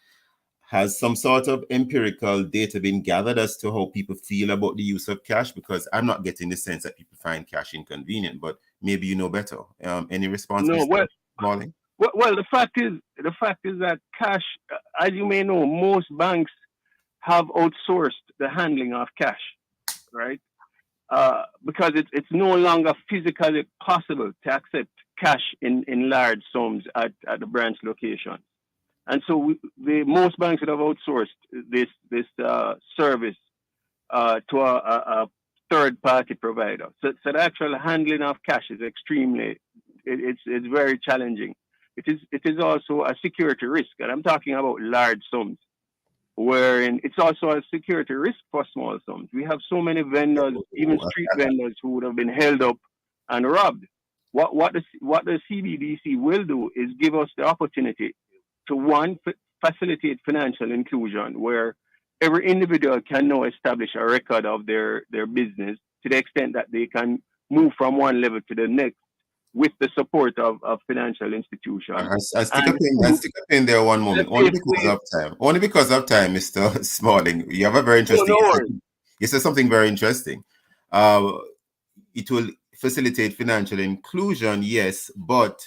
has some sort of empirical data been gathered as to how people feel about the use of cash? Because I'm not getting the sense that people find cash inconvenient, but maybe you know better. Any response, No, Mr. Smalling? Well, the fact is that cash, as you may know, most banks have outsourced the handling of cash, right? Because it's no longer physically possible to accept cash in large sums at the branch location, and so most banks would have outsourced this service to a third party provider. So the actual handling of cash is extremely, it's very challenging. It is also a security risk, and I'm talking about large sums, wherein it's also a security risk for small sums. We have so many vendors, even street vendors, who would have been held up and robbed. What the CBDC will do is give us the opportunity to facilitate financial inclusion, where every individual can now establish a record of their business to the extent that they can move from one level to the next with the support of financial institutions. I stick a pin there one moment, only because of time, Mr. Smalling. You have a very interesting. You said something very interesting. It will facilitate financial inclusion, yes, but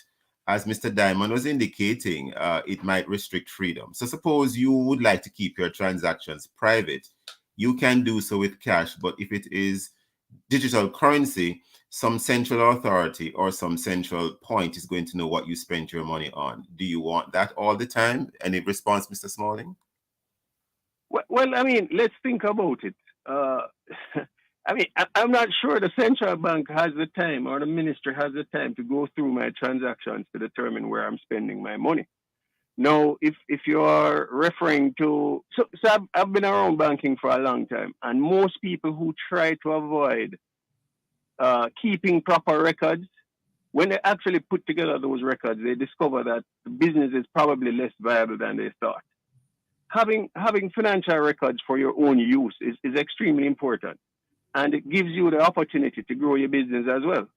as Mr. Diamond was indicating, it might restrict freedom. So suppose you would like to keep your transactions private, you can do so with cash, but if it is digital currency, some central authority or some central point is going to know what you spent your money on. Do you want that all the time? Any response, Mr. Smalling? Well, I mean, let's think about it. I mean, I'm not sure the central bank has the time or the ministry has the time to go through my transactions to determine where I'm spending my money. Now, if you are referring to, so I've been around banking for a long time, and most people who try to avoid keeping proper records. When they actually put together those records, they discover that the business is probably less viable than they thought. Having financial records for your own use is extremely important, and it gives you the opportunity to grow your business as well.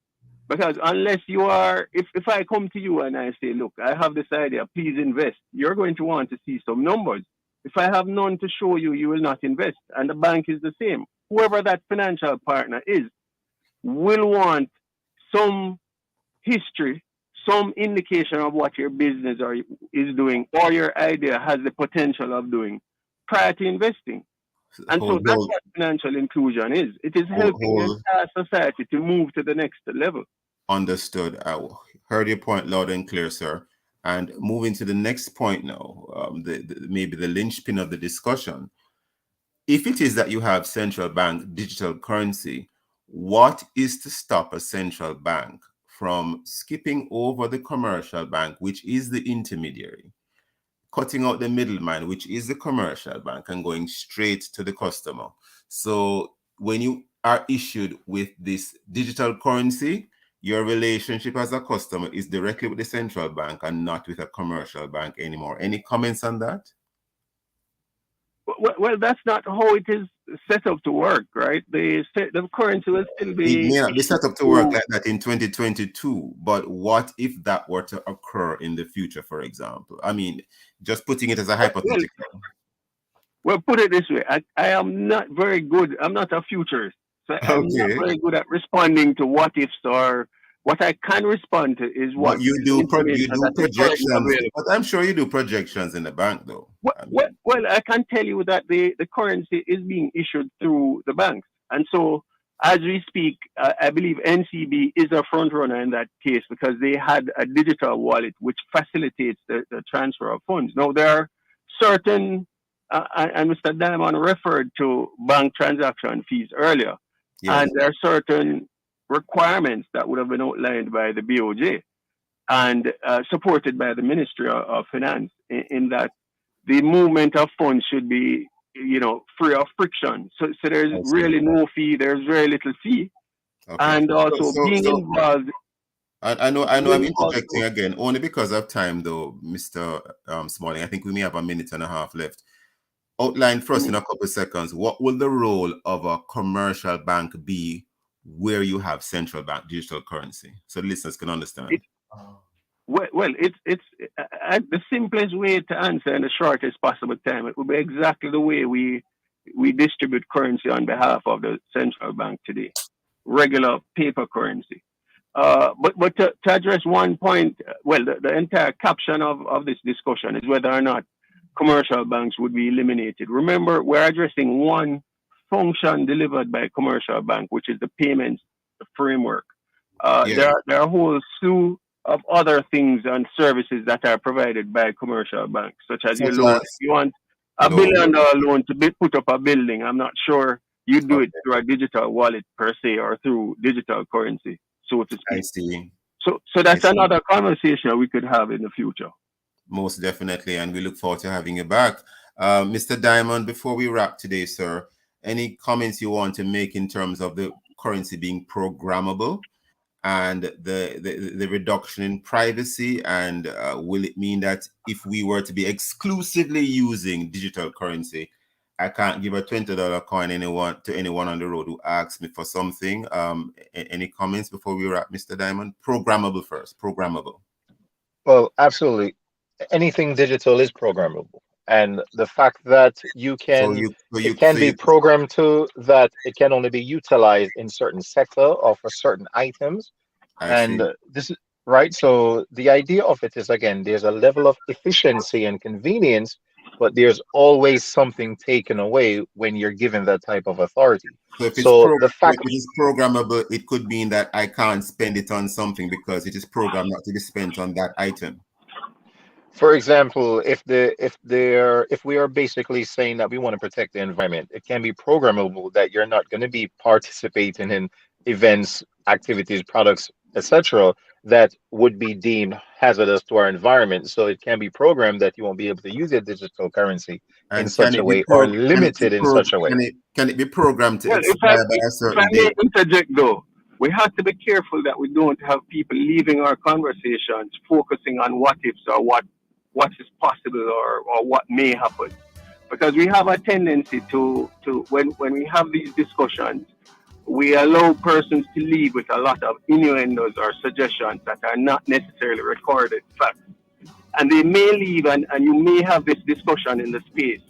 Because unless you are, if I come to you and I say, look, I have this idea, please invest, you're going to want to see some numbers. If I have none to show you, you will not invest. And the bank is the same. Whoever that financial partner is will want some history, some indication of what your business is doing or your idea has the potential of doing prior to investing. And so that's what financial inclusion is. It is helping the entire society to move to the next level. Understood. I heard your point loud and clear, sir. And moving to the next point now, maybe the linchpin of the discussion. If it is that you have central bank digital currency, what is to stop a central bank from skipping over the commercial bank, which is the intermediary, cutting out the middleman, which is the commercial bank, and going straight to the customer? So when you are issued with this digital currency, your relationship as a customer is directly with the central bank and not with a commercial bank anymore. Any comments on that? Well, that's not how it is set up to work, right? The currency will still be... It may not be set up to work like that in 2022, but what if that were to occur in the future, for example? I mean, just putting it as a hypothetical. Well, put it this way. I am not very good. I'm not a futurist. So I'm not very good at responding to what ifs, or what I can respond to is what But you do projections. But I'm sure you do projections in the bank, though. Well, I can tell you that the currency is being issued through the banks. And so as we speak, I believe NCB is a front runner in that case because they had a digital wallet which facilitates the transfer of funds. Now, there are certain, and Mr. Diamond referred to bank transaction fees earlier. Yes. And there are certain requirements that would have been outlined by the BOJ and supported by the Ministry of Finance in that the movement of funds should be, free of friction. So there's really no fee. There's very little fee. Okay. And also being involved. I know I'm interjecting again, only because of time, though, Mr. Smalling. I think we may have a minute and a half left. Outline for us in a couple of seconds, what will the role of a commercial bank be where you have central bank digital currency, so the listeners can understand? It's the simplest way to answer in the shortest possible time. It will be exactly the way we distribute currency on behalf of the central bank today, regular paper currency. But to address one point, well, the entire caption of this discussion is whether or not commercial banks would be eliminated. Remember, we're addressing one function delivered by a commercial bank, which is the payments framework. There are a whole slew of other things and services that are provided by commercial banks, such as your loan. If you want a $1 billion loan to put up a building, I'm not sure you do it through a digital wallet per se or through digital currency, so to speak. I see. So that's another conversation we could have in the future. Most definitely, and we look forward to having you back. Mr. Diamond, before we wrap today, sir, any comments you want to make in terms of the currency being programmable and the reduction in privacy? And will it mean that if we were to be exclusively using digital currency, I can't give a $20 coin to anyone on the road who asks me for something? Any comments before we wrap, Mr. Diamond? Programmable first, programmable. Well, absolutely. Anything digital is programmable, and the fact that it can be programmed to that it can only be utilized in certain sector or for certain items, this is right. So the idea of it is, again, there's a level of efficiency and convenience, but there's always something taken away when you're given that type of authority. So the fact it is programmable, it could mean that I can't spend it on something because it is programmed not to be spent on that item. For example, if we are basically saying that we want to protect the environment, it can be programmable that you're not going to be participating in events, activities, products, etc., that would be deemed hazardous to our environment. So it can be programmed that you won't be able to use your digital currency in such a way or limited in such a way. Can it be programmed to expire by a certain date? If I may interject, though, we have to be careful that we don't have people leaving our conversations focusing on what ifs or what is possible or what may happen. Because we have a tendency to when we have these discussions, we allow persons to leave with a lot of innuendos or suggestions that are not necessarily recorded facts. And they may leave and you may have this discussion in the space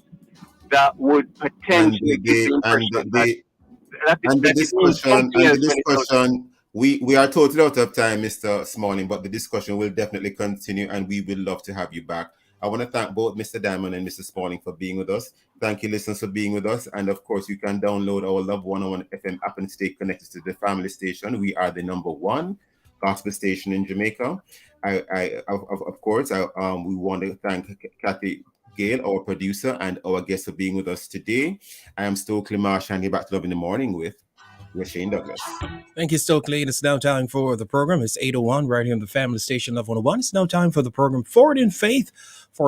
that would And potentially give the impression that the it means discussion something else when it doesn't. we are totally out of time, Mr. Smalling, but the discussion will definitely continue and we will love to have you back. I want to thank both Mr. Diamond and Mr. Smalling for being with us. Thank you, listeners, for being with us. And of course, you can download our Love 101 FM app and stay connected to the family station. We are the #1 gospel station in Jamaica. Of course, we want to thank Kathy Gale, our producer, and our guest for being with us today. I am Stokeley Marsh, and you're back to Love in the Morning with Shane Douglas. Thank you, Stokeley. It's now time for the program. It's 8:01 right here on the family station Love 101. It's now time for the program Forward in Faith. For